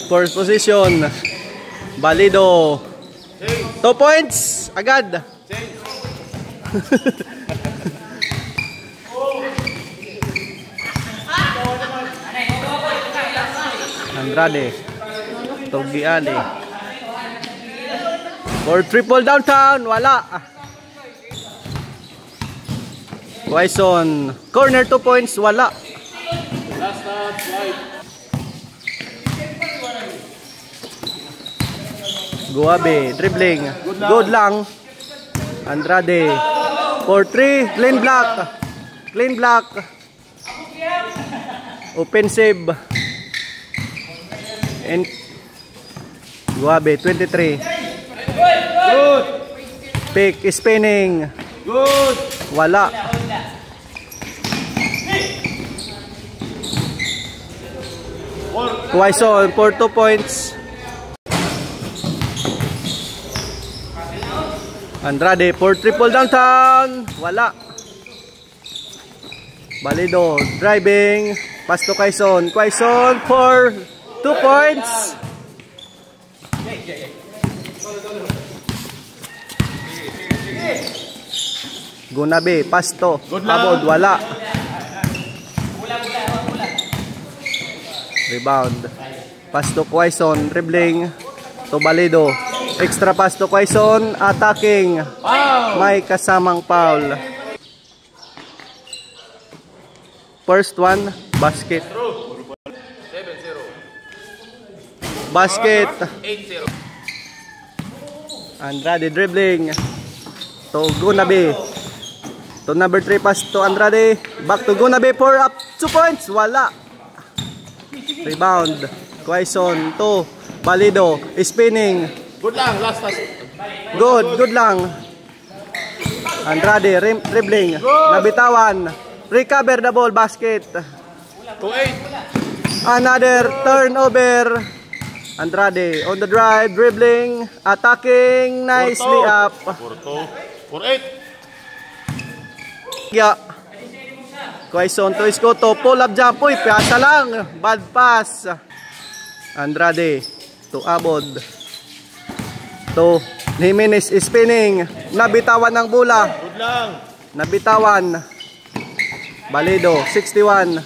First position, Balido. 2 points agad. Andrade. Togiani. For triple downtown, wala. Quaison. Corner 2 points, wala. Last touch, right. Guabe, dribbling. Good lang. Andrade. For 3, clean block. Clean block. Offensive. And Guabe, 23. Good. Pick, spinning. Good. Wala. Quaison for 2 points. Andrade for triple downtown. Wala. Balido driving. Pass to Quaison. Quaison for 2 points. Gunabe, pass to Abod, wala. Rebound. Pass to Quaison, dribbling to Balido. Extra pass to Quaison, attacking. May kasamang foul. First one, basket. 7-0. Basket. 8-0. Andrade dribbling to Gunabe. To number 3 pass to Andrade. Back to Gunabe for up 2 points. Wala. Rebound. Quaison to Balido. Spinning. Good lang, last touch. Good lang. Andrade dribbling. Nabitawan. Recover the ball, basket. 2-8. Another turnover. Andrade on the drive, dribbling, attacking, nicely up. 4-8. Yeah. Quaison to Escoto, pull up jump. Uy, piyasa lang. Bad pass. Andrade to Abod. To Jimenez spinning. Nabitawan ng bola. Good lang. Nabitawan. Balido, 61.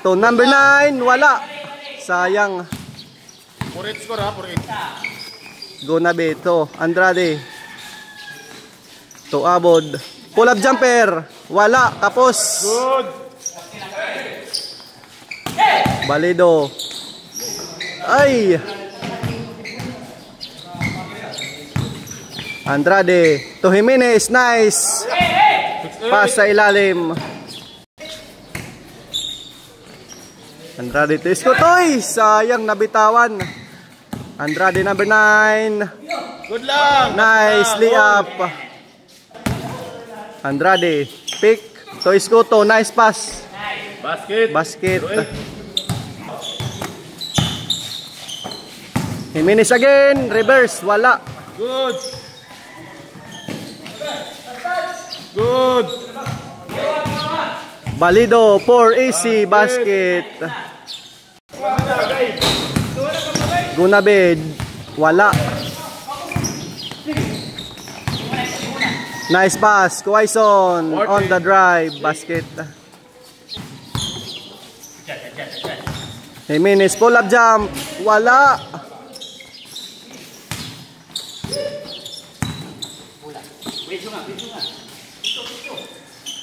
To number 9, wala. Sayang. 4-8 score ha, 4-8. Gunabe to Andrade. To Abod. Pull up jumper. Wala. Tapos. Good. Balido. Ay. Andrade. To Jimenez. Nice. Pass sa ilalim. Andrade to Escotoy. Sayang, nabitawan. Andrade number 9. Good lang. Nicely up. Andrade. Pick to Escoto. Nice pass. Basket. Basket. Jimenez again. Reverse. Wala. Good. Good. Balido. 4 easy. Basket. Gunabe. Wala. Nice pass. Quaison on the drive. Basket. Jimenez. Pull up jump. Wala.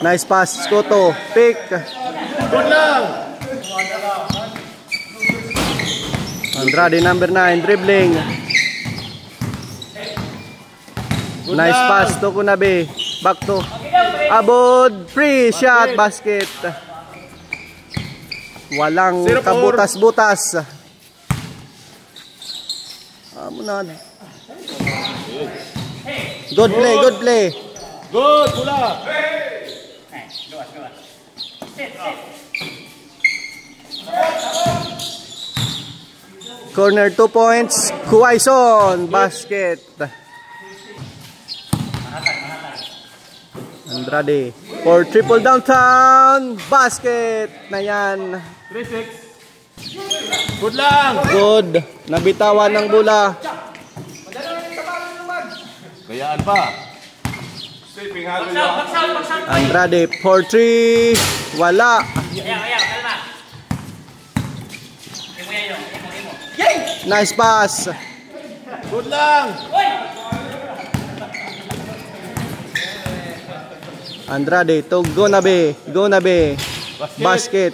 Nice pass. Escoto. Pick. Good lang. Andrade number 9. Dribbling. Nice pass to Gunabe. Back to Abod. Free shot. Basket. Walang kabutas-butas. Good play. Good play. Good. Pula. Corner 2 points. Quaison. Basket. Andrade. For triple downtown. Basket na yan. 3-6. Good lang. Good. Nabitawan ng bola. Kayaan pa. Saving hagol lang. Andrade, 4-3. Wala. Nice pass. Good lang. Andrade, to go na be. Go na be. Basket.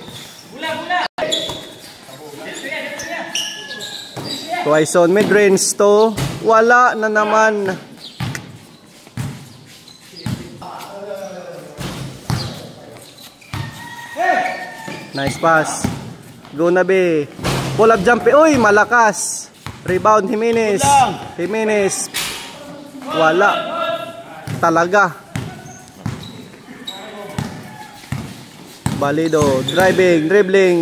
Quaison mid-range to. Wala na naman. Nice pass. Go na be. Pull up jump. Uy, malakas. Rebound Jimenez. Jimenez. Wala. Talaga. Balido. Driving. Dribbling.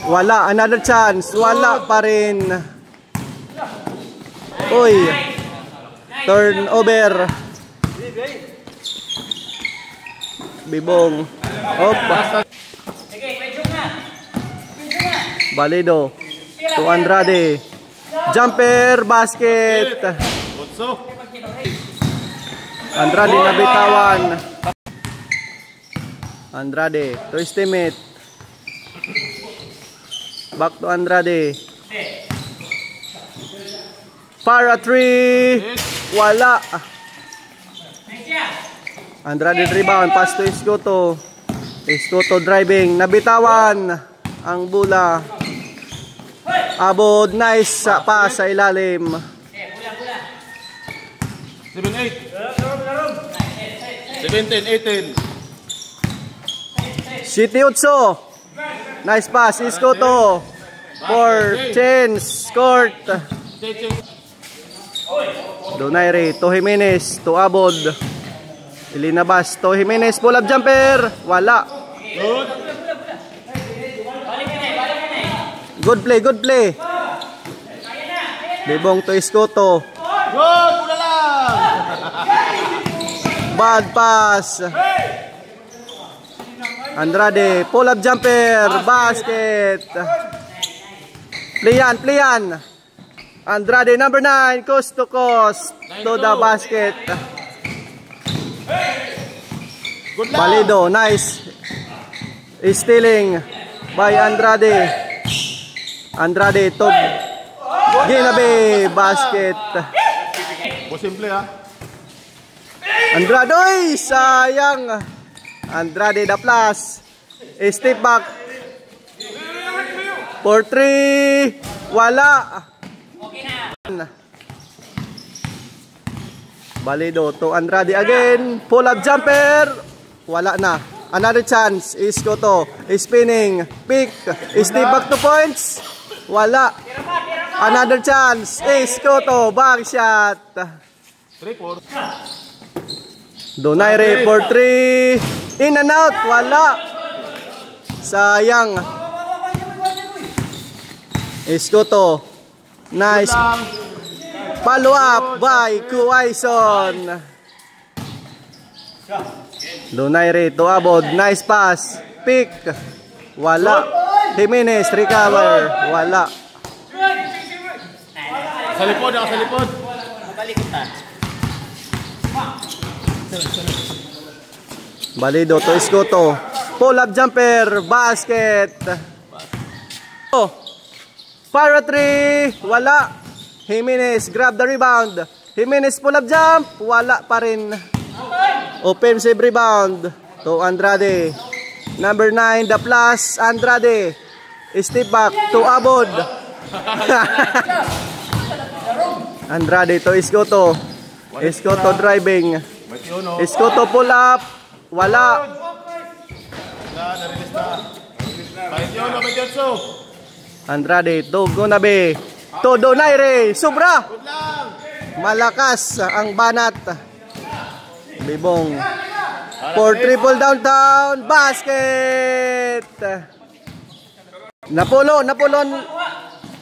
Wala. Another chance. Wala pa rin. Uy. Turnover. Bibong. Opa. Balido. To Andrade. Jumper. Basket. Andrade nabitawan. Andrade. To his teammate. Back to Andrade. Para 3. Wala. Andrade rebound. Pass to Escoto. Escoto driving. Nabitawan ang bola. Abod. Nice pass sa ilalim. 7-8. 17-18. City Utso. Nice pass. Escoto. For chance. Court. Donaire. To Jimenez. To Abod. Ilinabas. To Jimenez. Pull up jumper. Wala. Good play. Good play. Bibong to Escoto. Good. Mula lang. Bad pass. Andrade. Pull up jumper. Basket. Play yan. Andrade number 9. Coast to coast. To the basket. Balido. Nice. Stealing by Andrade. Andrade to Ginabe. Basket. Simple ha. Andrade. Oy, sayang. Andrade the plus. Step back. For 3. Wala. Balido to Andrade again. Pull up jumper. Wala na. Another chance. Escoto. Spinning. Pick. Step back to points. Wala. Another chance. Escoto. Back shot. 3-4. Donaire for 3. In and out. Wala. Sayang. Escoto. Nice. Follow up by Quaison. Donaire to Abod. Nice pass. Pick. Wala. Jimenez recover. Wala. Sa likod. Sa likod. Balido to Escoto. Pull up jumper. Basket. Oh. Para 3. Wala. Jimenez grab the rebound. Jimenez pull up jump. Wala pa rin. Offensive rebound to Andrade. Number 9 the plus Andrade. Step back to Abod. Andrade to Escoto. Escoto driving. Escoto pull up. Wala. Andrade to Gunabe. To Donaire. Sobra. Malakas ang banat. Bibong. For triple downtown. Basket. Napulon.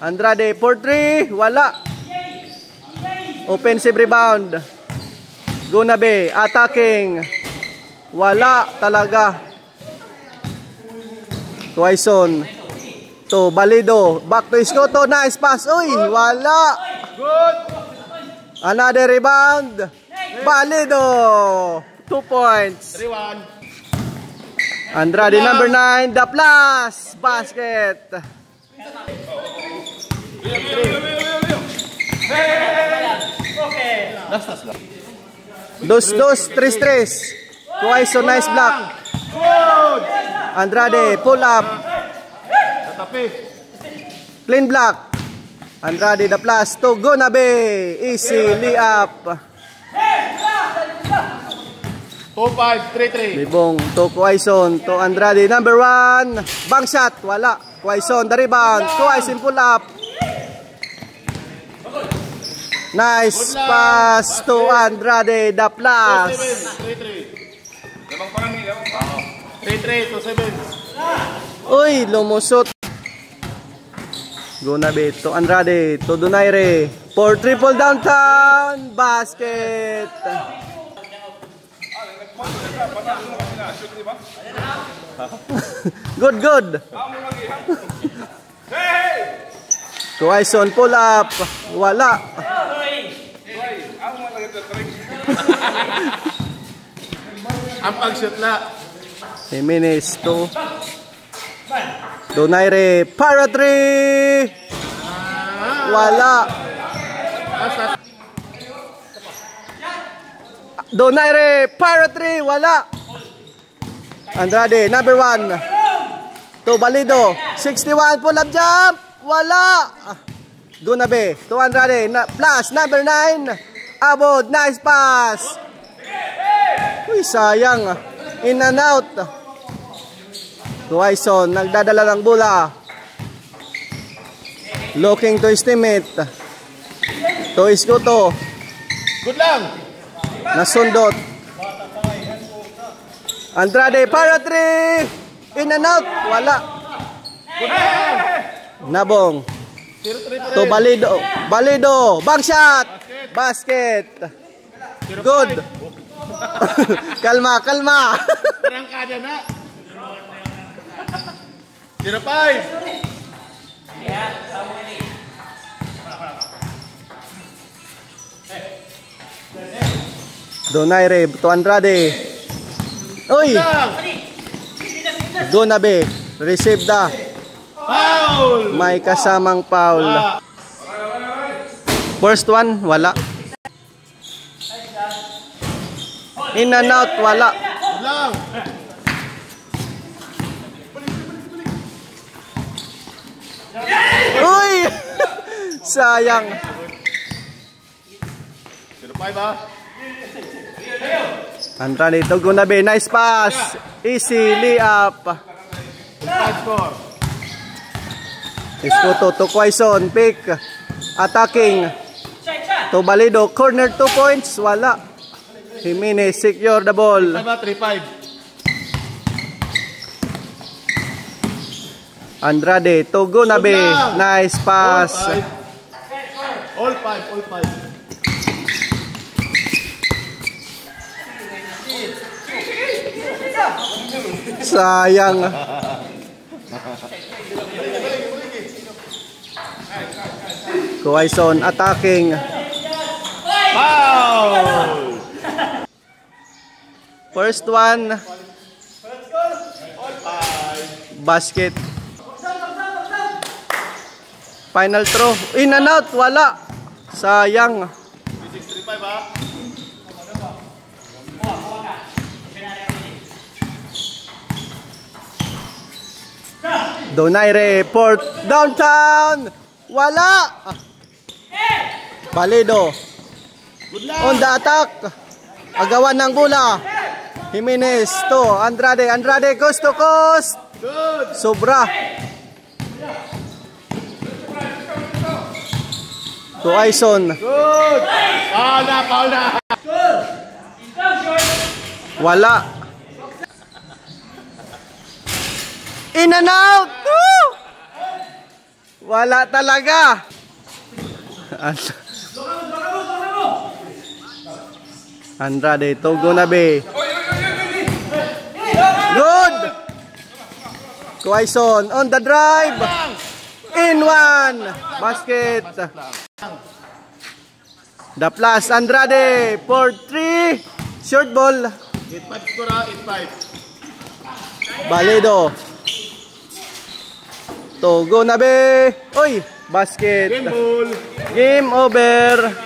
Andrade for 3. Wala. Offensive rebound. Gunabe attacking. Wala talaga. Quaison. To Balido. Back to Iskoto. Nice pass. Uy, wala. Good. Another rebound. Balido. 2 points. 3-1. Andrade number 9. The plus. Basket. Dos, 3-3. Quaison, nice block. Good. Andrade, pull up. Tatapi. Clean block. Andrade, the plus to Gonabe. Easy layup. 2-5, 3-3. Bibong to Quaison, to Andrade, number 1. Bank shot, wala. Quaison, the rebound. Quaison, pull up. Nice pass to Andrade, the plus. 3-3 to 7. Uy, lumusot. Gonabe to Andrade, to Donaire. For triple downtown. Basket. Good. Quaison, pull up. Wala. Ang pag-shoot na. Jimenez to Donaire. Para 3. Wala. Donaire. Para 3. Wala. Andrade, number 1. To Balido. 61. Pull up jump. Wala. Gonabe to Andrade. Plus, number 9. Abod. Nice pass. Uy, sayang. In and out. Quaison, nagdadala ng bola. Looking to his teammate. To Iskoto. Good lang. Nasundot. Andrade, para 3. In and out. Wala. Nabong. 0-3 To Balido. Balido. Bank shot. Basket. Good. Kalma. Tarangkada na. 0-5. Donaire to Andrade. Uy. Gonabe. Receive da. Foul. May kasamang foul. First one, wala. In and out, wala. Good lang. Uy! Sayang. 0-5 ha. Andrade to Gonabe. Nice pass. Easy layup. 5 score. Iskoto to Quaison. Pick. Attacking. To Balido. Corner 2 points. Wala. Jimenez secure the ball. 3-5. Andrade to Gonabe. Nice pass. All 5. Sayang. Quaison attacking. Foul. First one. Basket. Final throw. In and out. Wala. Sayang. 6-3-5 ha. Donaire. Port. Downtown. Wala. Balido. On the attack. Agawan ng bola. Jimenez to Andrade. Andrade coast to coast. Good. Sobra. To Quaison. Good. Foul na. Wala. In and out. Woo! Wala talaga. Andrade to Gonabe. Quaison on the drive. In one. Basket. The plus Andrade for 3. Short ball. 8-5 score ha, 8-5. Baledo. Togo na be. Oy, basket. Game ball. Game over.